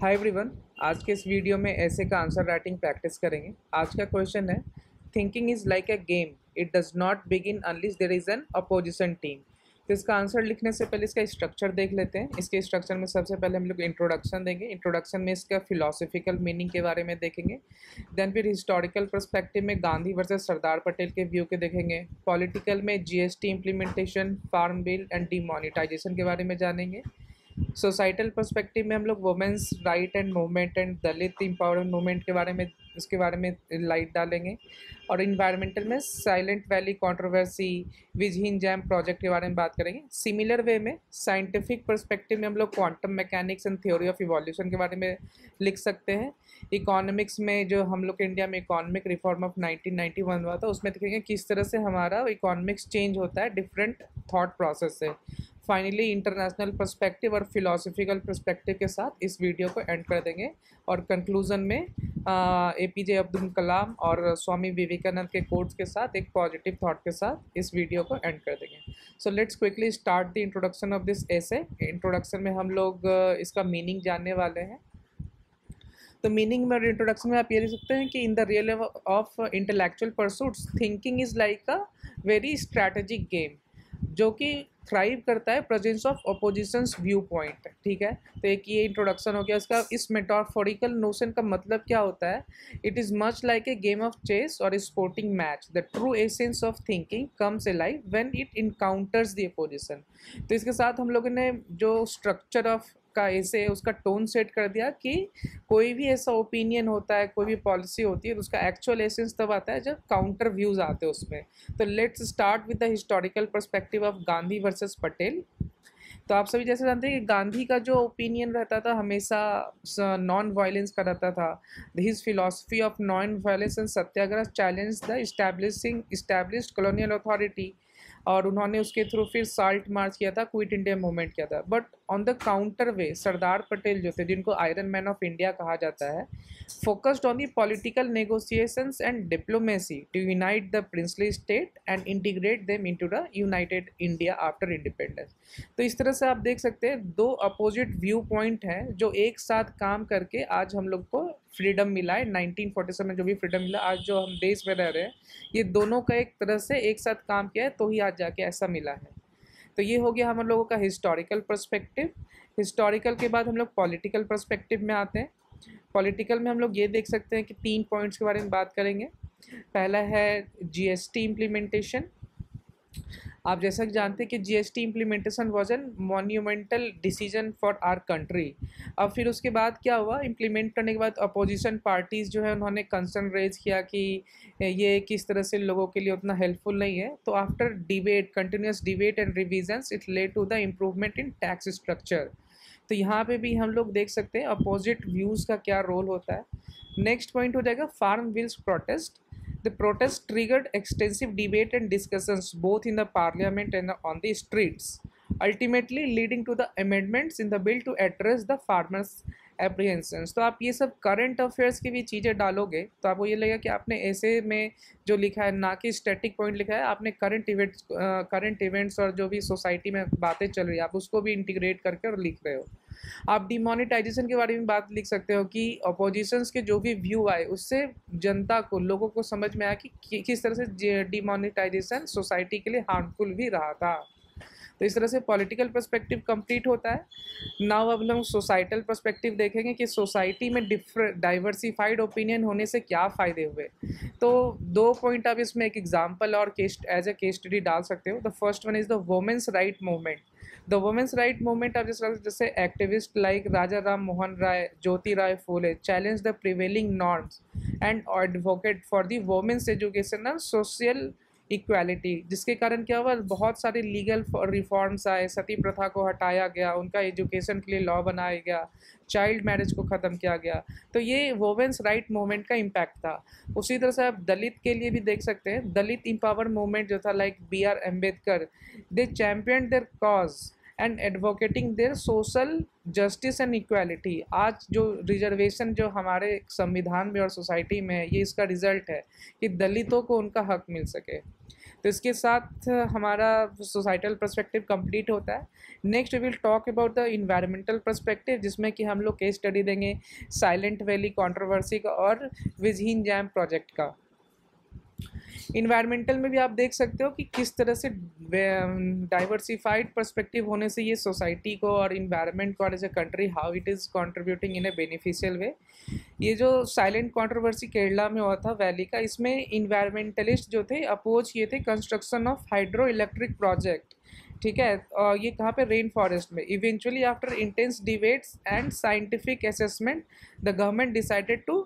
Hi everyone. आज के इस वीडियो में ऐसे का आंसर राइटिंग प्रैक्टिस करेंगे। आज का क्वेश्चन है, thinking is like a game, it does not begin unless there is an opposition team. तो इसका आंसर लिखने से पहले इसका स्ट्रक्चर देख लेते हैं। इसके स्ट्रक्चर में सबसे पहले हम लोग इंट्रोडक्शन देंगे। इंट्रोडक्शन में इसका फिलोसफिकल मीनिंग के बारे में देखेंगे। देन फिर हिस्टोरिकल पर्सपेक्टिव में गांधी वर्सेस सरदार पटेल के व्यू के देखेंगे। पॉलिटिकल में GST implementation, farm bill and demonetization के बारे में जानेंगे। सोसाइटल पर्सपेक्टिव में हम लोग women's right and movement and Dalit empowerment movement के बारे में इसके बारे में लाइट डालेंगे। और इन्वायरमेंटल में silent valley controversy, विजहीन jam project के बारे में बात करेंगे। सिमिलर वे में साइंटिफिक पर्सपेक्टिव में हम लोग quantum mechanics and theory of evolution के बारे में लिख सकते हैं। इकोनॉमिक्स में जो हम लोग इंडिया में इकोनॉमिक रिफॉर्म ऑफ 1991 हुआ था, उसमें देखेंगे किस तरह से हमारा इकोनॉमिक्स चेंज होता है डिफरेंट थॉट प्रोसेस से। फाइनली इंटरनेशनल पर्सपेक्टिव और फिलोसफिकल पर्सपेक्टिव के साथ इस वीडियो को एंड कर देंगे। और कंक्लूजन में एपीजे अब्दुल कलाम और स्वामी विवेकानंद के कोट्स के साथ एक पॉजिटिव थॉट के साथ इस वीडियो को एंड कर देंगे। So let's quickly start the introduction of this essay. Introduction में हम लोग इसका मीनिंग जानने वाले हैं। तो मीनिंग में और इंट्रोडक्शन में आप ये लिख सकते हैं कि इन the realm of intellectual pursuits thinking is like a very strategic game, जो कि थ्राइव करता है presence of oppositions view point. ठीक है, तो एक ये इंट्रोडक्शन हो गया। इसका इस मेटाफोरिकल नोशन का मतलब क्या होता है? It is much like a game of chess और a sporting match. The true essence of thinking comes alive when it encounters the opposition. तो इसके साथ हम लोगों ने जो स्ट्रक्चर ऑफ का ऐसे उसका टोन सेट कर दिया कि कोई भी ऐसा ओपिनियन होता है, कोई भी पॉलिसी होती है, तो उसका एक्चुअल एसेंस तब आता है जब काउंटर व्यूज आते हैं उसमें। तो let's start with the historical perspective of Gandhi versus Patel. तो आप सभी जैसे जानते हैं कि गांधी का जो ओपिनियन रहता था हमेशा नॉन वायलेंस का रहता था। His philosophy of non violence and Satyagraha challenge the established colonial authority. और उन्होंने उसके थ्रू फिर साल्ट मार्च किया था, क्विट इंडिया मूवमेंट किया था। बट ऑन द काउंटर वे सरदार पटेल जो थे, जिनको आयरन मैन ऑफ इंडिया कहा जाता है, focused on the political negotiations and diplomacy to unite the princely state and integrate them into the united India after independence. तो इस तरह से आप देख सकते हैं दो अपोजिट व्यू पॉइंट हैं जो एक साथ काम करके आज हम लोग को फ्रीडम मिला है। 1947 में जो भी फ्रीडम मिला, आज जो हम देश में रह रहे हैं, ये दोनों का एक तरह से एक साथ काम किया है तो ही आज जाके ऐसा मिला है। तो ये हो गया हम लोगों का हिस्टोरिकल पर्सपेक्टिव। हिस्टोरिकल के बाद हम लोग पॉलिटिकल पर्सपेक्टिव में आते हैं। पॉलिटिकल में हम लोग ये देख सकते हैं कि 3 पॉइंट्स के बारे में बात करेंगे। पहला है जीएसटी इम्प्लीमेंटेशन। आप जैसा कि जानते हैं कि GST implementation was an monumental decision for our country. अब फिर उसके बाद क्या हुआ, इम्प्लीमेंट करने के बाद अपोजिशन पार्टीज़ जो है उन्होंने कंसर्न रेज किया कि ये किस तरह से लोगों के लिए उतना हेल्पफुल नहीं है। तो after debate, continuous debate and revisions, it led to the improvement in tax structure. तो यहाँ पे भी हम लोग देख सकते हैं अपोजिट व्यूज़ का क्या रोल होता है। नेक्स्ट पॉइंट हो जाएगा farm bills protest. The protest triggered extensive debate and discussions both in the parliament and on the streets, ultimately leading to the amendments in the bill to address the farmers' apprehensions। तो आप ये सब current affairs की भी चीज़ें डालोगे तो आपको ये लगेगा कि आपने ऐसे में जो लिखा है ना कि स्टैटिक पॉइंट लिखा है, आपने करंट इवेंट्स और जो भी सोसाइटी में बातें चल रही है आप उसको भी इंटीग्रेट करके और लिख रहे हो। आप डिमोनेटाइजेशन के बारे में बात लिख सकते हो कि अपोजिशंस के जो भी व्यू आए उससे जनता को, लोगों को समझ में आया कि किस तरह से डिमोनेटाइजेशन सोसाइटी के लिए हार्मफुल भी रहा था। तो इस तरह से पॉलिटिकल पर्सपेक्टिव कंप्लीट होता है। नाउ अब हम सोसाइटल पर्सपेक्टिव देखेंगे कि सोसाइटी में डाइवर्सिफाइड ओपिनियन होने से क्या फ़ायदे हुए। तो 2 पॉइंट आप इसमें एक एग्जाम्पल और एज ए केस स्टडी डाल सकते हो। The first one is the women's right movement. The women's right movement आप जैसे activist like Raja Ram Mohan Roy, Jyoti Rao Phule challenge the prevailing norms and advocate for the women's education and social equality, जिसके कारण क्या हुआ, बहुत सारे लीगल रिफॉर्म्स आए, सती प्रथा को हटाया गया, उनका एजुकेशन के लिए लॉ बनाया गया, चाइल्ड मैरिज को ख़त्म किया गया। तो ये वुमेन्स राइट मूवमेंट का इम्पैक्ट था। उसी तरह से आप दलित के लिए भी देख सकते हैं। दलित एम्पावर मूवमेंट जो था like BR Ambedkar, they champion their cause and advocating their social justice and equality. आज जो रिजर्वेशन जो हमारे संविधान में और सोसाइटी में है, ये इसका रिजल्ट है कि दलितों को उनका हक मिल सके। तो इसके साथ हमारा सोसाइटल पर्सपेक्टिव कंप्लीट होता है। Next we will talk about the environmental perspective, जिसमें कि हम लोग केस स्टडी देंगे साइलेंट वैली कंट्रोवर्सी का और विजहीन जैम प्रोजेक्ट का। इन्वायरमेंटल में भी आप देख सकते हो कि किस तरह से डाइवर्सिफाइड पर्सपेक्टिव होने से ये सोसाइटी को और इन्वायरमेंट को और as a country how it is contributing in a beneficial way. ये जो साइलेंट कंट्रोवर्सी केरला में हुआ था वैली का, इसमें इन्वायरमेंटलिस्ट जो थे अपोज किए थे construction of hydro electric project, ठीक है। और ये कहाँ पे, रेन फॉरेस्ट में। Eventually after intense debates and scientific assessment the government decided to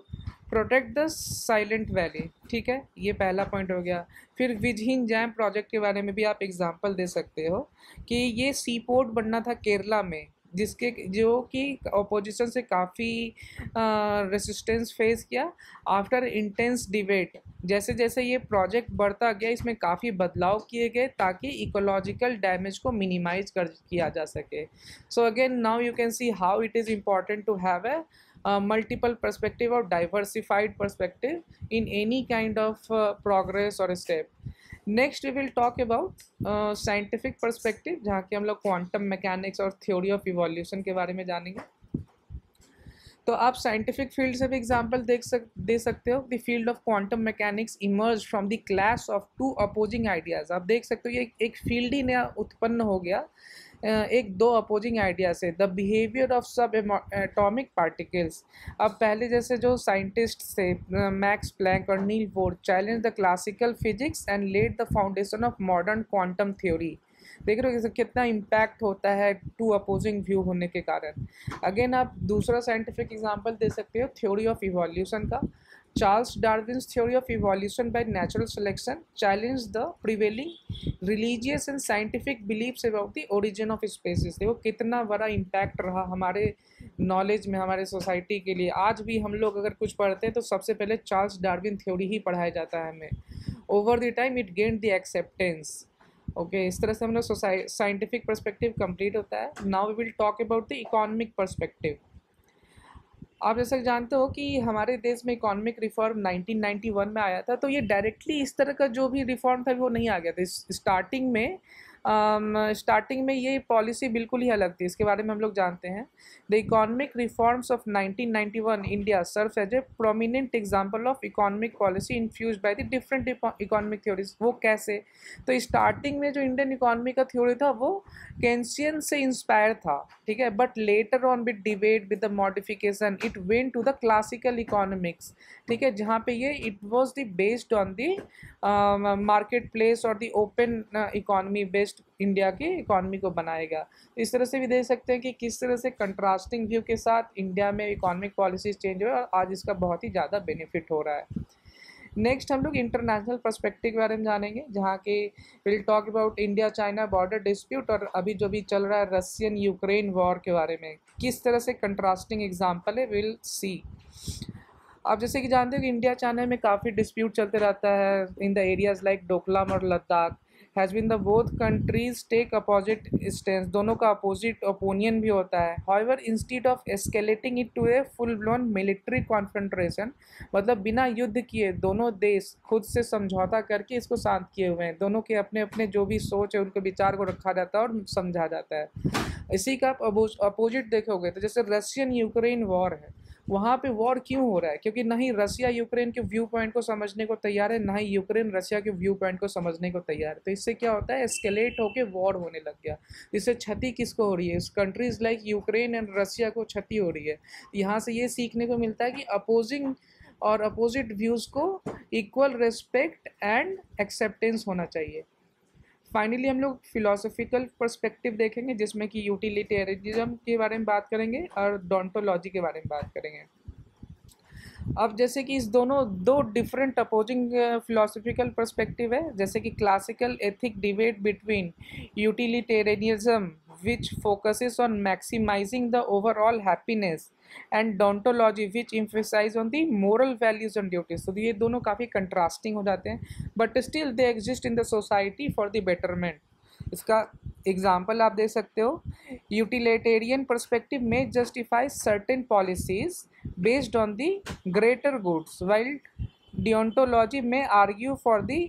protect the silent valley, ठीक है। ये पहला पॉइंट हो गया। फिर विजहीन जैम प्रोजेक्ट के बारे में भी आप एग्जांपल दे सकते हो कि ये सी पोर्ट बनना था केरला में, जिसके जो कि अपोजिशन से काफ़ी रेसिस्टेंस फेस किया। आफ्टर इंटेंस डिबेट जैसे जैसे ये प्रोजेक्ट बढ़ता गया, इसमें काफ़ी बदलाव किए गए ताकि इकोलॉजिकल डैमेज को मिनिमाइज किया जा सके। So again now you can see how it is important to have a multiple perspective or diversified perspective in any kind of progress or step. Next we will talk about scientific perspective, जहाँ कि हम लोग quantum mechanics और theory of evolution के बारे में जानेंगे। तो आप साइंटिफिक फील्ड से भी एग्जांपल दे सकते हो। The field of quantum mechanics emerge from the clash of to opposing ideas. आप देख सकते हो ये एक फील्ड ही नया उत्पन्न हो गया एक दो अपोजिंग आइडिया से। The behaviour of sub atomic particles. अब पहले जैसे जो साइंटिस्ट थे मैक्स प्लैंक और Niels Bohr challenge the classical physics and led the foundation of modern quantum theory. देख रहे हो कितना इम्पैक्ट होता है टू अपोजिंग व्यू होने के कारण। अगेन आप दूसरा साइंटिफिक एग्जांपल दे सकते हो थ्योरी ऑफ इवोल्यूशन का। Charles Darwin's theory of evolution by natural selection challenge the prevailing religious and scientific beliefs about the origin of species. देखो कितना बड़ा इम्पैक्ट रहा हमारे नॉलेज में, हमारे सोसाइटी के लिए। आज भी हम लोग अगर कुछ पढ़ते हैं तो सबसे पहले चार्ल्स डार्विन थ्योरी ही पढ़ाया जाता है हमें। Over the time it gained the acceptance. Okay, इस तरह से हम लोग साइंटिफिक पर्सपेक्टिव कंप्लीट होता है। Now we will talk about the economic perspective. आप जैसे जानते हो कि हमारे देश में इकोनॉमिक रिफॉर्म 1991 में आया था, तो ये डायरेक्टली इस तरह का जो भी रिफॉर्म था वो नहीं आ गया था। स्टार्टिंग में ये पॉलिसी बिल्कुल ही अलग थी, इसके बारे में हम लोग जानते हैं। The economic reforms of 1991 India serves as a prominent example of economic policy infused by the different economic theories. वो कैसे? तो स्टार्टिंग में जो इंडियन इकोनॉमी का थ्योरी था वो केंसियन से इंस्पायर था, ठीक है। But later on with debate with the modification it went to the classical economics, ठीक है, जहाँ पे ये it was the based on the market place और the open economy based India की इकोनॉमी को बनाएगा। इस तरह से भी देख सकते हैं कि किस तरह से कंट्रास्टिंग व्यू के साथ इंडिया में इकोनॉमिक पॉलिसीज चेंज हुए और आज इसका बहुत ही ज़्यादा बेनिफिट हो रहा है। नेक्स्ट हम लोग इंटरनेशनल पर्सपेक्टिव के बारे में जानेंगे, जहाँ की will talk about India China border dispute और अभी जो भी चल रहा है रशियन यूक्रेन वॉर के बारे में, किस तरह से कंट्रास्टिंग एग्जाम्पल है, विल सी। आप जैसे कि जानते हो कि इंडिया चाइना में काफ़ी डिस्प्यूट चलते रहता है in the areas like Doklam और Ladakh. Has been the both countries take opposite stand, दोनों का अपोजिट ओपिनियन भी होता है। However instead of escalating it to a full blown military confrontation, मतलब बिना युद्ध किए दोनों देश खुद से समझौता करके इसको शांत किए हुए हैं। दोनों के अपने अपने जो भी सोच है उनके विचार को रखा जाता है और समझा जाता है। इसी का आप अपोजिट देखोगे तो जैसे रशियन यूक्रेन वॉर है, वहाँ पे वॉर क्यों हो रहा है? क्योंकि ना ही रशिया यूक्रेन के व्यू पॉइंट को समझने को तैयार है, ना ही यूक्रेन रशिया के व्यू पॉइंट को समझने को तैयार है। तो इससे क्या होता है, एस्केलेट होके वॉर होने लग गया। इससे क्षति किसको हो रही है? इस countries like Ukraine and Russia को क्षति हो रही है। यहाँ से ये सीखने को मिलता है कि अपोजिंग और अपोजिट व्यूज़ को इक्वल रिस्पेक्ट एंड एक्सेप्टेंस होना चाहिए। फाइनली हम लोग फिलोसॉफिकल पर्सपेक्टिव देखेंगे, जिसमें कि यूटिलिटेरियनिज्म के बारे में बात करेंगे और डोंटोलॉजी के बारे में बात करेंगे। अब जैसे कि इस दो डिफरेंट अपोजिंग फिलोसॉफिकल पर्सपेक्टिव है, जैसे कि classical ethic debate between utilitarianism which focuses on maximizing the overall happiness and deontology which emphasize on the moral values and duties। तो ये दोनों काफ़ी कंट्रास्टिंग हो जाते हैं, but still they exist in the society for the betterment. इसका example आप दे सकते हो, यूटिलिटेरियन परस्पेक्टिव में justify certain policies based on the greater goods, while deontology में argue for the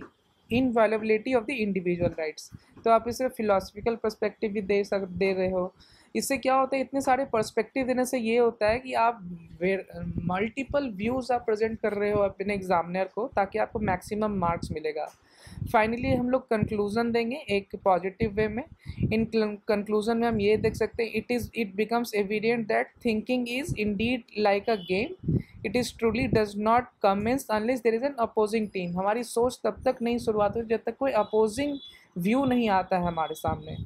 inviolability of the individual rights. तो आप इसे फिलोसफिकल पर्सपेक्टिव भी दे रहे हो। इससे क्या होता है, इतने सारे पर्सपेक्टिव देने से ये होता है कि आप मल्टीपल व्यूज़ आप प्रेजेंट कर रहे हो अपने एग्जामिनर को, ताकि आपको मैक्सिमम मार्क्स मिलेगा। फाइनली हम लोग कंक्लूजन देंगे एक पॉजिटिव वे में। इन कंक्लूजन में हम ये देख सकते हैं, it becomes evident that thinking is indeed like a game, it is truly does not commence unless there is an opposing team. हमारी सोच तब तक नहीं शुरुआत होती जब तक कोई अपोजिंग व्यू नहीं आता है हमारे सामने।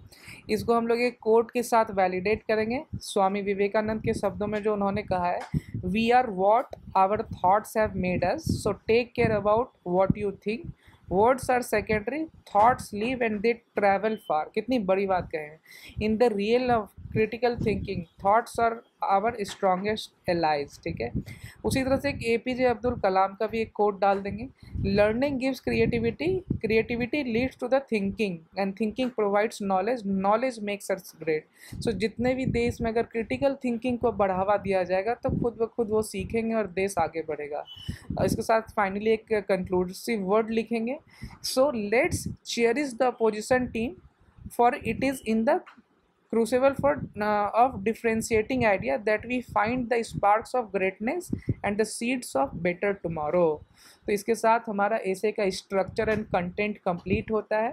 इसको हम लोग एक कोट के साथ वैलिडेट करेंगे, स्वामी विवेकानंद के शब्दों में जो उन्होंने कहा है, we are what our thoughts have made us, so take care about what you think, words are secondary, thoughts live and they travel far. कितनी बड़ी बात कहे हैं। In the realm of critical thinking thoughts are our strongest allies. ठीक है, उसी तरह से एक एपीजे अब्दुल कलाम का भी एक कोट डाल देंगे, learning gives creativity, creativity leads to the thinking and thinking provides knowledge, knowledge makes us great. So जितने भी देश में अगर क्रिटिकल थिंकिंग को बढ़ावा दिया जाएगा तो खुद ब खुद वो सीखेंगे और देश आगे बढ़ेगा। इसके साथ फाइनली एक कंक्लूसिव वर्ड लिखेंगे, so let's cherish the opposition team for it is in the crucible for of differentiating idea that we find the sparks of greatness and the seeds of better tomorrow। तो इसके साथ हमारा ऐसे का structure and content complete होता है।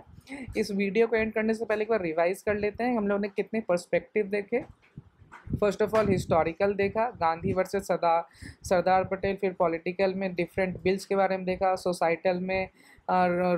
इस video को एंड करने से पहले एक बार रिवाइज कर लेते हैं, हम लोगों ने कितने पर्सपेक्टिव देखे। फर्स्ट ऑफ ऑल हिस्टोरिकल देखा, गांधी वर्सेस सरदार पटेल, फिर पॉलिटिकल में डिफरेंट बिल्स के बारे में देखा, सोसाइटल में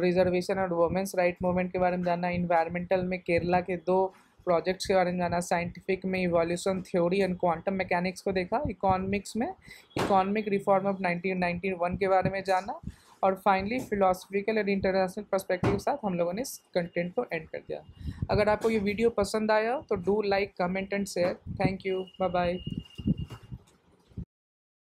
रिजर्वेशन और वुमेंस राइट मूवमेंट के बारे में जाना, इन्वायरमेंटल में केरला के 2 प्रोजेक्ट्स के बारे में जाना, साइंटिफिक में evolution theory and quantum mechanics को देखा, इकोनॉमिक्स में इकोनॉमिक रिफॉर्म ऑफ 1991 के बारे में जाना, और finally philosophical and international perspective के साथ हम लोगों ने इस कंटेंट को एंड कर दिया। अगर आपको ये वीडियो पसंद आया तो do like, comment and share. Thank you, bye bye.